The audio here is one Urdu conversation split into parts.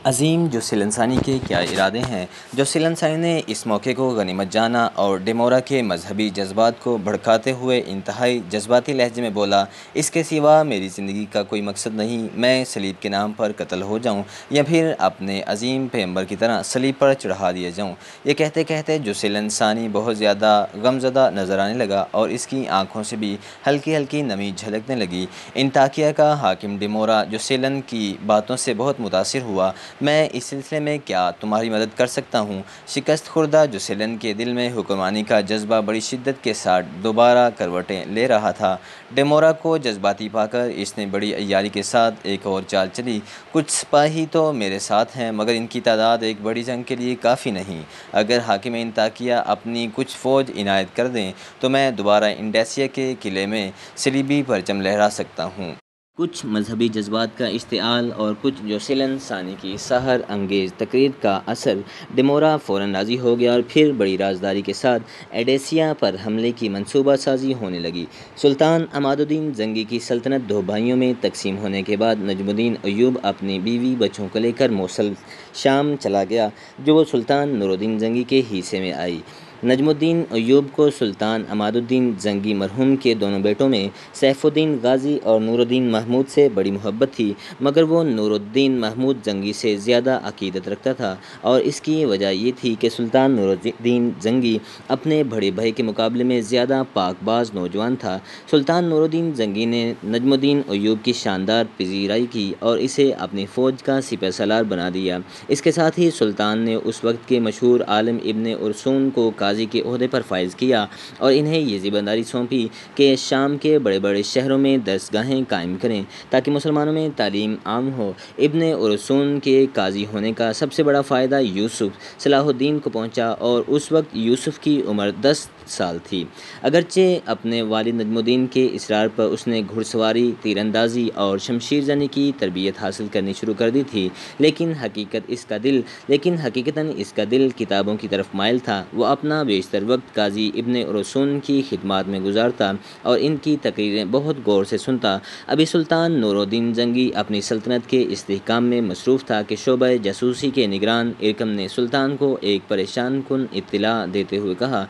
عظیم جوسیل انسانی کے کیا ارادے ہیں۔ جوسیل انسانی نے اس موقع کو غنیمت جانا اور ڈیمورا کے مذہبی جذبات کو بھڑکاتے ہوئے انتہائی جذباتی لہجے میں بولا، اس کے سوا میری زندگی کا کوئی مقصد نہیں، میں صلیب کے نام پر قتل ہو جاؤں یا پھر اپنے عظیم پیغمبر کی طرح صلیب پر چڑھا دیا جاؤں۔ یہ کہتے کہتے جوسیل انسانی بہت زیادہ غمزدہ نظر آنے لگا اور اس کی آنکھوں سے بھی ہلکی ہلکی نمی جھلکنے لگی۔ انطاکیہ کا حاکم ڈیمورا جوسیلن کی باتوں سے بہت متاثر ہوا۔ میں اس سلسلے میں کیا تمہاری مدد کر سکتا ہوں؟ شکست خوردہ جوسیلن کے دل میں حکمرانی کا جذبہ بڑی شدت کے ساتھ دوبارہ کروٹیں لے رہا تھا۔ ڈیمورا کو جذباتی پا کر اس نے بڑی عیاری کے ساتھ ایک اور چال چلی۔ کچھ سپاہی تو میرے ساتھ ہیں مگر ان کی تعداد ایک بڑی جنگ کے لیے کافی نہیں۔ اگر حاکم انطاکیہ اپنی کچھ فوج عنایت کر دیں تو میں دوبارہ انڈیسیا کے قلعے میں صلیبی پرچم لہرا سکتا ہوں۔ کچھ مذہبی جذبات کا اشتعال اور کچھ جوسیل انسانی کی سحر انگیز تقریر کا اثر ڈیمورا فوراً راضی ہو گیا اور پھر بڑی رازداری کے ساتھ ایڈیسیا پر حملے کی منصوبہ سازی ہونے لگی۔ سلطان عماد الدین زنگی کی سلطنت دو بھائیوں میں تقسیم ہونے کے بعد نجم الدین ایوب اپنی بیوی بچوں کو لے کر موصل شام چلا گیا، جو سلطان نور الدین زنگی کے حصے میں آئی۔ نجم الدین ایوب کو سلطان عماد الدین زنگی مرحوم کے دونوں بیٹوں میں سیف الدین غازی اور نور الدین محمود سے بڑی محبت تھی، مگر وہ نور الدین محمود زنگی سے زیادہ عقیدت رکھتا تھا اور اس کی وجہ یہ تھی کہ سلطان نور الدین زنگی اپنے بڑے بھائی کے مقابلے میں زیادہ پاک باز نوجوان تھا۔ سلطان نور الدین زنگی نے نجم الدین ایوب کی شاندار پذیرائی کی اور اسے اپنی فوج کا سپہ سالار بنا دیا۔ اس کے ساتھ ہی سلطان نے اس وقت کے مشہور عالم ابن ارسطو کو قاضی کے عہدے پر فائز کیا اور انہیں یہ ذمہ داری سونپی کہ شام کے بڑے بڑے شہروں میں درسگاہیں قائم کریں تاکہ مسلمانوں میں تعلیم عام ہو۔ ابن ارسطو کے قاضی ہونے کا سب سے بڑا فائدہ یوسف صلاح الدین کو پہنچا اور اس وقت یوسف کی عمر 10 سال تھی۔ اگرچہ اپنے والد نجم الدین کے اصرار پر اس نے گھڑ سواری، تیر اندازی اور شمشیر زنی کی تربیت حاصل کرنی شروع کر دی تھی، لیکن حقیقتاً اس کا دل کتابوں کی طرف مائل تھا۔ وہ اپنا بیشتر وقت قاضی ابن ارسطو کی خدمات میں گزارتا اور ان کی تقریریں بہت غور سے سنتا۔ ابھی سلطان نور الدین زنگی اپنی سلطنت کے استحکام میں مصروف تھا کہ شعبہ جاسوسی کے نگران ارکم نے سلطان کو ایک پریشان کن اطلاع دیتے ہوئے کہا،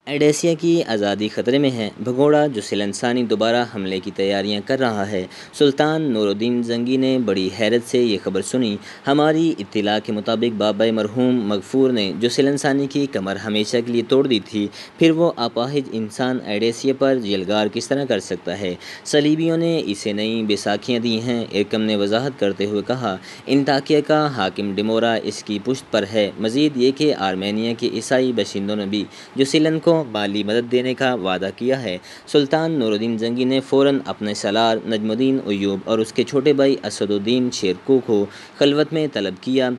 ایڈیسیا کی آزادی خطرے میں ہے، بھگوڑا جوسیل انسانی دوبارہ حملے کی تیاریاں کر رہا ہے۔ سلطان نور الدین زنگی نے بڑی حیرت سے یہ خبر سنی۔ ہماری اطلاع کے مطابق بابا مرحوم مغفور نے جوسیل انسانی کی کمر ہمیشہ کے لیے توڑ دی تھی، پھر وہ اپاہج انسان ایڈیسیا پر یلغار کس طرح کر سکتا ہے؟ صلیبیوں نے اسے نئی بیساکھیاں دی ہیں، ارکم نے وضاحت کرتے ہوئے کہا۔ انطاکیہ کا حاکم ڈیمورا اس کی پشت پر ہے، مزید یہ کہ آرمینیا کے عیسائی باشندوں نے بھی جوسیلن کو مالی مدد دینے کا وعدہ کیا ہے۔ سلطان نور الدین زنگی نے فوراً اپنے سالار نجم الدین ایوب اور اس کے چھوٹے بھائی اسد الدین شیرکو کو خلوت میں طلب کیا۔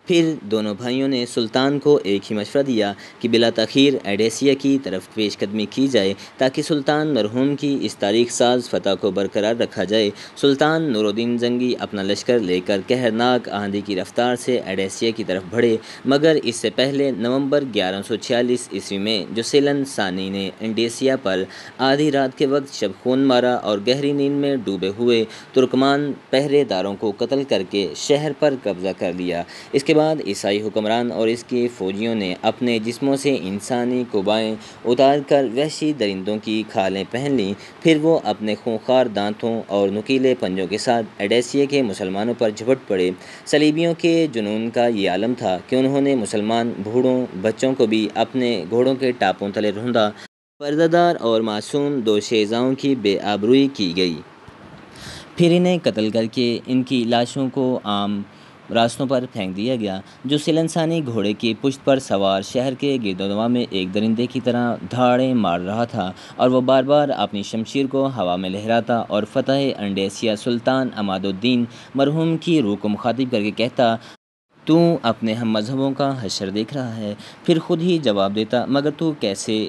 پھر دونوں بھائیوں نے سلطان کو ایک ہی مشورہ دیا کہ بلا تاخیر ایڈیسیا کی طرف پیش قدمی کی جائے تاکہ سلطان مرحوم کی اس تاریخ ساز فتح کو برقرار رکھا جائے۔ سلطان نور الدین زنگی اپنا لشکر لے کر قہرناک آندھی کی رفتار سے ایڈیسیا کی طرف بڑھے، مگر اس سے پہلے نومبر 1146 عیسوی میں جوسیلن ثانی نے انڈیسیا پر آدھی رات کے وقت شب خون مارا اور گہری نیند میں ڈوبے ہوئے ترکمان پہرے داروں کو قتل کر کے شہر پر قبضہ کر لیا۔ اس کے بعد عیسائی حکمران اور اس کے فوجیوں نے اپنے جسموں سے انسانی قبائیں اتار کر وحشی درندوں کی کھالیں پہن لیں، پھر وہ اپنے خونخوار دانتوں اور نکیلے پنجوں کے ساتھ ایڈیسیا کے مسلمانوں پر جھپٹ پڑے۔ صلیبیوں کے جنون کا یہ عالم تھا کہ انہوں نے مسلمان بوڑھوں بچوں کو بھی اپنے گھوڑوں کے ٹاپوں تلے روندا۔ پردہ دار اور معصوم دو شہزاؤں کی بے آبروئی کی گئی، پھر انہیں قتل کر کے ان کی لاشوں کو عام راستوں پر پھینک دیا گیا۔ جوسیل انسانی گھوڑے کی پشت پر سوار شہر کے گرد و نواح میں ایک درندے کی طرح دھاڑیں مار رہا تھا اور وہ بار بار اپنی شمشیر کو ہوا میں لہراتا اور فتح انڈیسیا سلطان عماد الدین مرحوم کی روح کو مخاطب کر کے کہتا، تو اپنے ہم مذہبوں کا حشر دیکھ رہا ہے؟ پھر خود ہی جواب دیتا، مگر تو کیسے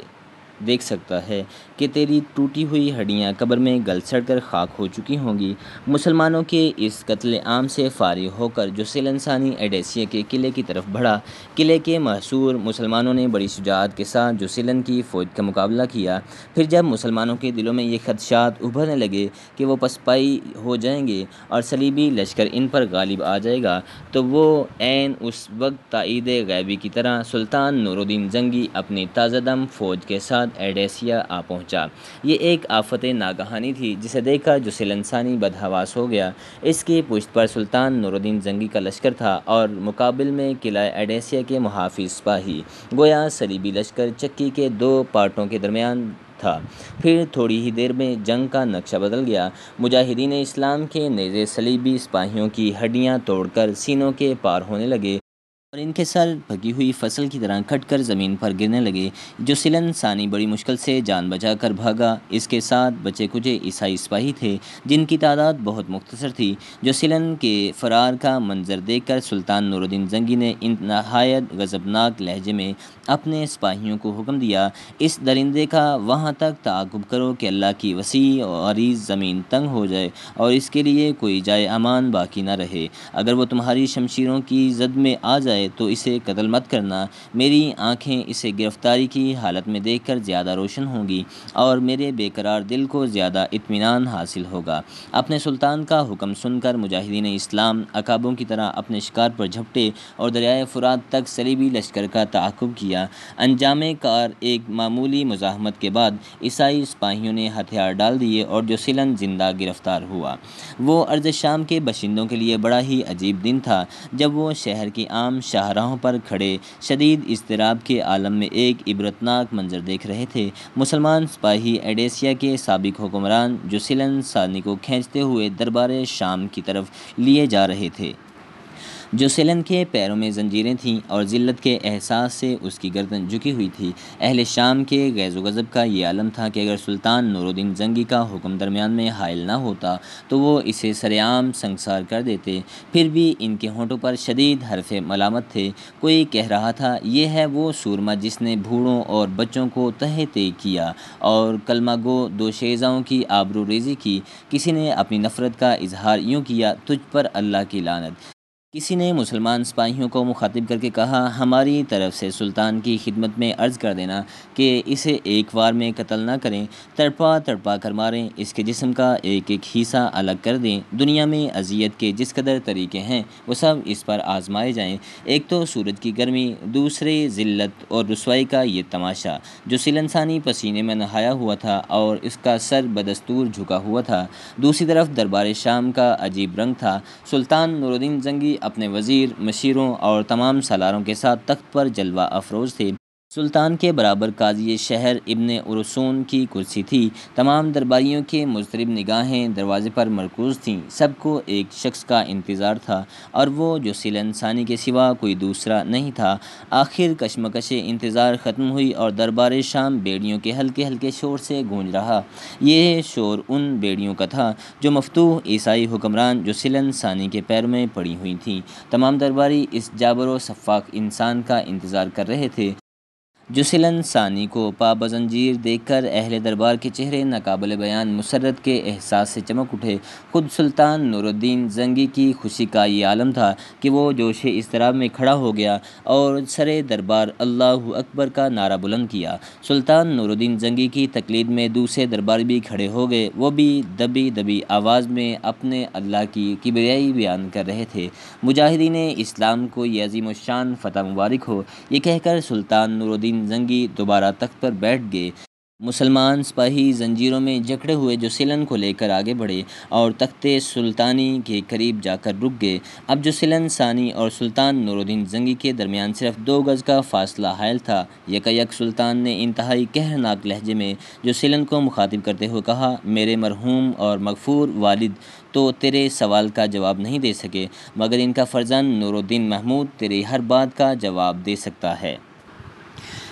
دیکھ سکتا ہے کہ تیری ٹوٹی ہوئی ہڈیاں قبر میں گل سڑ کر خاک ہو چکی ہوں گی۔ مسلمانوں کے اس قتل عام سے فارغ ہو کر جو سیلن ثانی ایڈیسیہ کے قلعے کی طرف بڑھا، قلعے کے محصور مسلمانوں نے بڑی شجاعت کے ساتھ جو سیلن کی فوج کا مقابلہ کیا۔ پھر جب مسلمانوں کے دلوں میں یہ خدشات ابھرنے لگے کہ وہ پسپائی ہو جائیں گے اور صلیبی لشکر ان پر غالب آ جائے گا، تو وہ عین اس وقت تائید غیبی کی طرح سلطان نور الدین زنگی اپنی تازہ دم فوج کے ساتھ ایڈیسیہ آ پہنچا۔ یہ ایک آفت ناگہانی تھی جسے دیکھ کر جو سیلن ثانی بدحواس ہو گیا۔ اس کی پشت پر سلطان نور الدین زنگی کا لشکر تھا اور مقابل میں قلعہ ایڈیسیہ کے محافظ سپاہی۔ گویا صلیبی لشکر چکی کے دو پارٹوں کے درمیان تھا۔ پھر تھوڑی ہی دیر میں جنگ کا نقشہ بدل گیا۔ مجاہدین اسلام کے نیزے صلیبی سپاہیوں کی ہڈیاں توڑ کر سینوں کے پار ہونے لگے اور ان کے سر پکی ہوئی فصل کی طرح کٹ کر زمین پر گرنے لگے۔ جو سیلن ثانی بڑی مشکل سے جان بچا کر بھاگا۔ اس کے ساتھ بچے کچے عیسائی سپاہی تھے جن کی تعداد بہت مختصر تھی۔ جو سیلن کے فرار کا منظر دیکھ کر سلطان نور الدین زنگی نے نہایت غضبناک لہجے میں اپنے سپاہیوں کو حکم دیا، اس درندے کا وہاں تک تعاقب کرو کہ اللہ کی وسیع و عریض زمین تنگ ہو جائے اور اس کے لیے کوئی جائے امان باقی نہ رہے۔ اگر وہ تمہاری شمشیروں کی زد میں آ جائے تو اسے قتل مت کرنا۔ میری آنکھیں اسے گرفتاری کی حالت میں دیکھ کر زیادہ روشن ہوں گی اور میرے بے قرار دل کو زیادہ اطمینان حاصل ہوگا۔ اپنے سلطان کا حکم سن کر مجاہدین اسلام عقابوں کی طرح اپنے شکار پر جھپٹے اور دریائے فرات تک صلیبی لشکر کا تعاقب کیا۔ انجام کار ایک معمولی مزاحمت کے بعد عیسائی سپاہیوں نے ہتھیار ڈال دیے اور جو سیلن زندہ گرفتار ہوا۔ وہ ارض شام کے باشندوں کے لیے بڑا ہی عجیب دن تھا جب وہ شہر کی عام شاہراہوں پر کھڑے شدید اضطراب کے عالم میں ایک عبرتناک منظر دیکھ رہے تھے۔ مسلمان سپاہی ایڈیسیہ کے سابق حکمران جو سیلن ثانی کو کھینچتے ہوئے دربار شام کی طرف لیے جا رہے تھے۔ جو سیلن کے پیروں میں زنجیریں تھیں اور ذلت کے احساس سے اس کی گردن جھکی ہوئی تھی۔ اہل شام کے غیظ و غضب کا یہ عالم تھا کہ اگر سلطان نور الدین زنگی کا حکم درمیان میں حائل نہ ہوتا تو وہ اسے سرعام سنگسار کر دیتے۔ پھر بھی ان کے ہونٹوں پر شدید حرف ملامت تھے۔ کوئی کہہ رہا تھا، یہ ہے وہ سورما جس نے بوڑھوں اور بچوں کو تہہ تے کیا اور کلمہ گو دوشیزاؤں کی آبرو ریزی کی۔ کسی نے اپنی نفرت کا اظہار یوں کیا، تجھ پر اللہ کی لعنت۔ کسی نے مسلمان سپاہیوں کو مخاطب کر کے کہا، ہماری طرف سے سلطان کی خدمت میں عرض کر دینا کہ اسے ایک وار میں قتل نہ کریں، تڑپا تڑپا کر ماریں، اس کے جسم کا ایک ایک حصہ الگ کر دیں۔ دنیا میں اذیت کے جس قدر طریقے ہیں وہ سب اس پر آزمائے جائیں۔ ایک تو سورج کی گرمی، دوسرے ذلت اور رسوائی کا یہ تماشا۔ جو سیلن ثانی پسینے میں نہایا ہوا تھا اور اس کا سر بدستور جھکا ہوا تھا، دوسری طرف دربار شام کا عجیب رنگ تھا۔ سلطان نور الدین زنگی اپنے وزیر، مشیروں اور تمام سالاروں کے ساتھ تخت پر جلوہ افروز تھے۔ سلطان کے برابر قاضی شہر ابن ارسطون کی کرسی تھی۔ تمام درباریوں کی مضطرب نگاہیں دروازے پر مرکوز تھیں۔ سب کو ایک شخص کا انتظار تھا اور وہ جو سیلن ثانی کے سوا کوئی دوسرا نہیں تھا۔ آخر کشمکش انتظار ختم ہوئی اور دربار شام بیڑیوں کے ہلکے ہلکے شور سے گونج رہا۔ یہ شور ان بیڑیوں کا تھا جو مفتوح عیسائی حکمران جو سیلن ثانی کے پیروں میں پڑی ہوئی تھیں۔ تمام درباری اس جابر و شفاق انسان کا انتظار کر رہے تھے۔ جو سیلن ثانی کو پا بزنجیر دیکھ کر اہل دربار کے چہرے ناقابل بیان مسرت کے احساس سے چمک اٹھے۔ خود سلطان نور الدین زنگی کی خوشی کا یہ عالم تھا کہ وہ جوش اضطراب میں کھڑا ہو گیا اور سرے دربار اللہ اکبر کا نعرہ بلند کیا۔ سلطان نور الدین زنگی کی تقلید میں دوسرے درباری بھی کھڑے ہو گئے۔ وہ بھی دبی دبی آواز میں اپنے اللہ کی کبریائی بیان کر رہے تھے، مجاہدین اسلام کو یہ عظیم الشان فتح مبارک ہو۔ یہ کہہ کر سلطان نور الدین زنگی دوبارہ تخت پر بیٹھ گئے۔ مسلمان سپاہی زنجیروں میں جکڑے ہوئے جو سیلن کو لے کر آگے بڑھے اور تخت سلطانی کے قریب جا کر رک گئے۔ اب جو سیلن ثانی اور سلطان نور الدین زنگی کے درمیان صرف 2 گز کا فاصلہ حائل تھا۔ یکایک سلطان نے انتہائی قہرناک لہجے میں جو سیلن کو مخاطب کرتے ہوئے کہا، میرے مرحوم اور مغفور والد تو تیرے سوال کا جواب نہیں دے سکے، مگر ان کا فرزند نور الدین محمود تیری ہر بات کا جواب دے سکتا ہے۔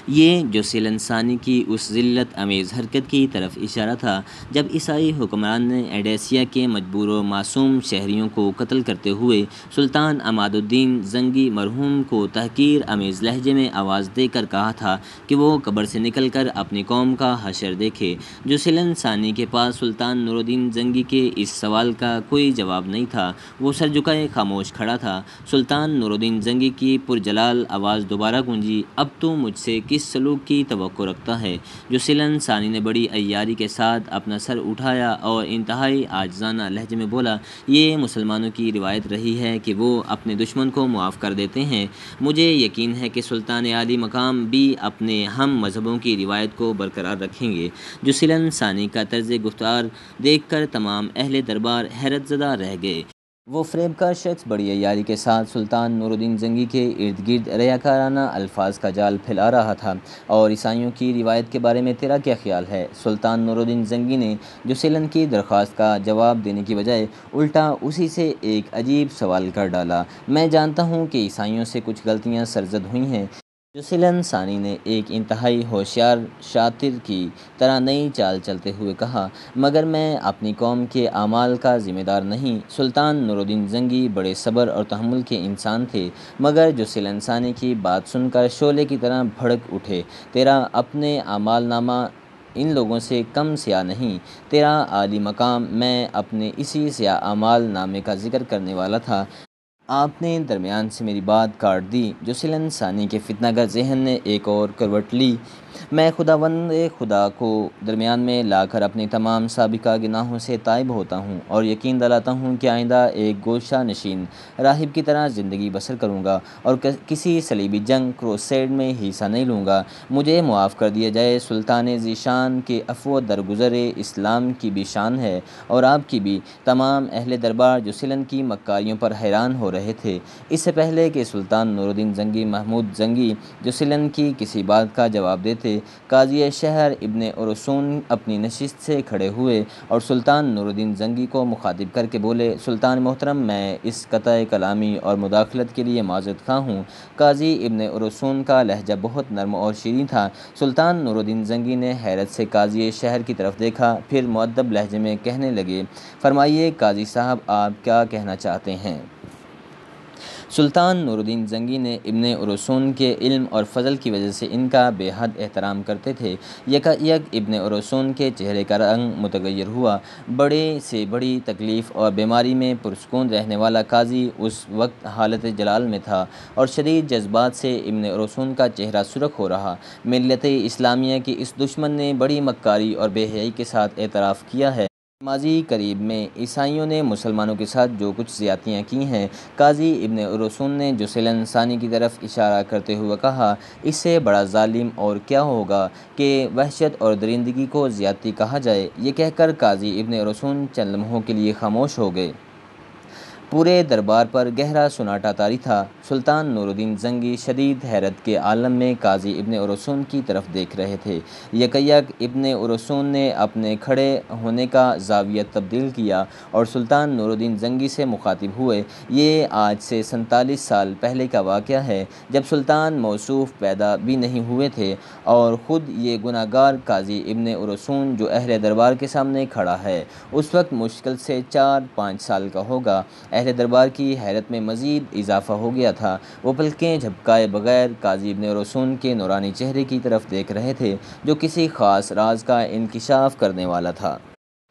یہ جوسیلن ثانی کی اس ذلت امیز حرکت کی طرف اشارہ تھا جب عیسائی حکمران نے ایڈیسیا کے مجبور و معصوم شہریوں کو قتل کرتے ہوئے سلطان عماد الدین زنگی مرحوم کو تحقیر امیز لہجے میں آواز دے کر کہا تھا کہ وہ قبر سے نکل کر اپنی قوم کا حشر دیکھے۔ جوسیلن ثانی کے پاس سلطان نور الدین زنگی کے اس سوال کا کوئی جواب نہیں تھا، وہ سر جھکائے خاموش کھڑا تھا۔ سلطان نور الدین زنگی کی پرجلال آواز دوبارہ گونجی، اب تو مجھ سے کس سلوک کی توقع رکھتا ہے؟ جوسیلن ثانی نے بڑی عیاری کے ساتھ اپنا سر اٹھایا اور انتہائی عاجزانہ لہجے میں بولا، یہ مسلمانوں کی روایت رہی ہے کہ وہ اپنے دشمن کو معاف کر دیتے ہیں۔ مجھے یقین ہے کہ سلطان عالی مقام بھی اپنے ہم مذہبوں کی روایت کو برقرار رکھیں گے۔ جوسیلن ثانی کا طرز گفتار دیکھ کر تمام اہل دربار حیرت زدہ رہ گئے۔ وہ فریب کا شخص بڑی عیاری کے ساتھ سلطان نور الدین زنگی کے ارد گرد ریاکارانہ الفاظ کا جال پھیلا رہا تھا۔ اور عیسائیوں کی روایت کے بارے میں تیرا کیا خیال ہے؟ سلطان نور الدین زنگی نے جوسیلن کی درخواست کا جواب دینے کی بجائے الٹا اسی سے ایک عجیب سوال کر ڈالا۔ میں جانتا ہوں کہ عیسائیوں سے کچھ غلطیاں سرزد ہوئی ہیں۔ جوسیلن ثانی نے ایک انتہائی ہوشیار شاطر کی طرح نئی چال چلتے ہوئے کہا، مگر میں اپنی قوم کے اعمال کا ذمہ دار نہیں۔ سلطان نور الدین زنگی بڑے صبر اور تحمل کے انسان تھے، مگر جوسیلن ثانی کی بات سن کر شعلے کی طرح بھڑک اٹھے۔ تیرا اپنے اعمال نامہ ان لوگوں سے کم سیاہ نہیں، تیرا عالی مقام میں اپنے اسی سیاہ اعمال نامے کا ذکر کرنے والا تھا۔ آپ نے درمیان سے میری بات کاٹ دی۔ جوسیلن ثانی کے فتنہ گر ذہن نے ایک اور کروٹ لی۔ میں خداوند خدا کو درمیان میں لا کر اپنے تمام سابقہ گناہوں سے تائب ہوتا ہوں اور یقین دلاتا ہوں کہ آئندہ ایک گوشہ نشین راہب کی طرح زندگی بسر کروں گا اور کسی صلیبی جنگ کروسیڈ میں حصہ نہیں لوں گا۔ مجھے معاف کر دیا جائے۔ سلطان ذی شان کے عفو درگزر اسلام کی بھی شان ہے اور آپ کی بھی۔ تمام اہل دربار جوسیلن کی مکاریوں پر حیران ہو رہے تھے۔ اس سے پہلے کہ سلطان نور الدین زنگی محمود زنگی جوسیلن کی کسی بات کا جواب دیتے، قاضی شہر ابن ارسطون اپنی نشست سے کھڑے ہوئے اور سلطان نور الدین زنگی کو مخاطب کر کے بولے، سلطان محترم، میں اس قطع کلامی اور مداخلت کے لیے معذرت خواہ ہوں۔ قاضی ابن ارسطون کا لہجہ بہت نرم اور شیریں تھا۔ سلطان نور الدین زنگی نے حیرت سے قاضی شہر کی طرف دیکھا، پھر مؤدب لہجے میں کہنے لگے، فرمائیے قاضی صاحب، آپ کیا کہنا چاہتے ہیں؟ سلطان نور الدین زنگی نے ابن ارسطون کے علم اور فضل کی وجہ سے ان کا بے حد احترام کرتے تھے۔ یکایک ابن ارسطون کے چہرے کا رنگ متغیر ہوا۔ بڑے سے بڑی تکلیف اور بیماری میں پرسکون رہنے والا قاضی اس وقت حالت جلال میں تھا اور شدید جذبات سے ابن ارسطون کا چہرہ سرخ ہو رہا۔ ملت اسلامیہ کے اس دشمن نے بڑی مکاری اور بے حیائی کے ساتھ اعتراف کیا ہے۔ ماضی قریب میں عیسائیوں نے مسلمانوں کے ساتھ جو کچھ زیادتیاں کی ہیں۔ قاضی ابن ارسطون نے جوسیلن ثانی کی طرف اشارہ کرتے ہوئے کہا، اس سے بڑا ظالم اور کیا ہوگا کہ وحشت اور درندگی کو زیادتی کہا جائے۔ یہ کہہ کر قاضی ابن ارسطون چند لمحوں کے لیے خاموش ہو گئے۔ پورے دربار پر گہرا سناٹا طاری تھا۔ سلطان نور الدین زنگی شدید حیرت کے عالم میں قاضی ابن ارسطون کی طرف دیکھ رہے تھے۔ یکایک ابن ارسطون نے اپنے کھڑے ہونے کا زاویہ تبدیل کیا اور سلطان نور الدین زنگی سے مخاطب ہوئے، یہ آج سے 47 سال پہلے کا واقعہ ہے، جب سلطان موصوف پیدا بھی نہیں ہوئے تھے اور خود یہ گناہ گار قاضی ابن ارسطون جو اہل دربار کے سامنے کھڑا ہے، اس وقت مشکل سے 4-5 سال کا ہوگا۔ اہل دربار کی حیرت میں مزید اضافہ ہو گیا تھا۔ وہ پلکیں جھپکائے بغیر قاضی ابن ارسطون کے نورانی چہرے کی طرف دیکھ رہے تھے، جو کسی خاص راز کا انکشاف کرنے والا تھا۔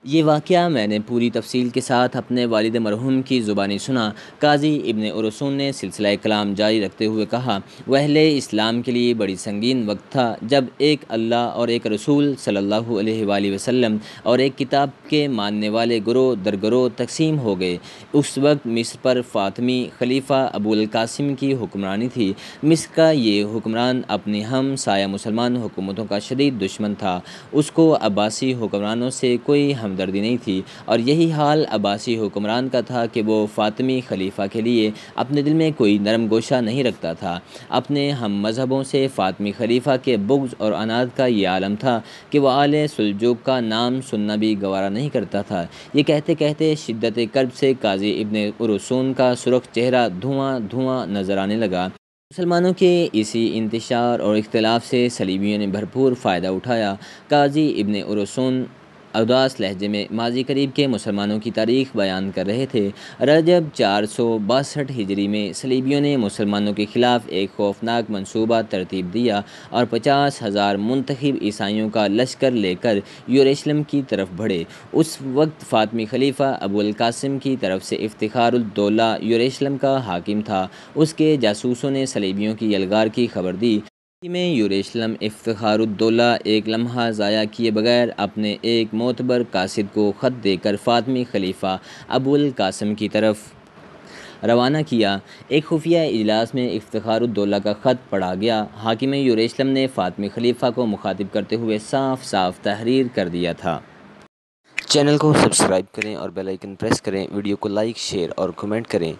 یہ واقعہ میں نے پوری تفصیل کے ساتھ اپنے والد مرحوم کی زبانی سنا۔ قاضی ابن ارسطون نے سلسلہ کلام جاری رکھتے ہوئے کہا، وہ اہل اسلام کے لیے بڑی سنگین وقت تھا جب ایک اللہ اور ایک رسول صلی اللہ علیہ وآلہ وسلم اور ایک کتاب کے ماننے والے گروہ در گروہ تقسیم ہو گئے۔ اس وقت مصر پر فاطمی خلیفہ ابو القاسم کی حکمرانی تھی۔ مصر کا یہ حکمران اپنی ہم سایہ مسلمان حکومتوں کا شدید دشمن تھا۔ اس کو عباسی حکمرانوں سے کوئی ہمدردی نہیں تھی اور یہی حال عباسی حکمران کا تھا کہ وہ فاطمی خلیفہ کے لیے اپنے دل میں کوئی نرم گوشہ نہیں رکھتا تھا۔ اپنے ہم مذہبوں سے فاطمی خلیفہ کے بغض اور عناد کا یہ عالم تھا کہ وہ آل سلجوق کا نام سننا بھی گوارا نہیں کرتا تھا۔ یہ کہتے کہتے شدت کرب سے قاضی ابن ارسطون کا سرخ چہرہ دھواں دھواں نظر آنے لگا۔ مسلمانوں کے اسی انتشار اور اختلاف سے صلیبیوں نے بھرپور فائدہ اٹھایا۔ قاضی ابن ارسطو اداس لہجے میں ماضی قریب کے مسلمانوں کی تاریخ بیان کر رہے تھے۔ رجب 462 ہجری میں صلیبیوں نے مسلمانوں کے خلاف ایک خوفناک منصوبہ ترتیب دیا اور 50,000 منتخب عیسائیوں کا لشکر لے کر یروشلم کی طرف بڑھے۔ اس وقت فاطمی خلیفہ ابو القاسم کی طرف سے افتخار الدولہ یروشلم کا حاکم تھا۔ اس کے جاسوسوں نے صلیبیوں کی یلغار کی خبر دی۔ میں یروشلم افتخار الدولہ ایک لمحہ ضائع کیے بغیر اپنے ایک معتبر قاصد کو خط دے کر فاطمی خلیفہ ابو القاسم کی طرف روانہ کیا۔ ایک خفیہ اجلاس میں افتخار الدولہ کا خط پڑھا گیا۔ حاکم یروشلم نے فاطمی خلیفہ کو مخاطب کرتے ہوئے صاف صاف تحریر کر دیا تھا۔ چینل کو سبسکرائب کریں اور بیل آئیکن پریس کریں، ویڈیو کو لائک، شیئر اور کمنٹ کریں۔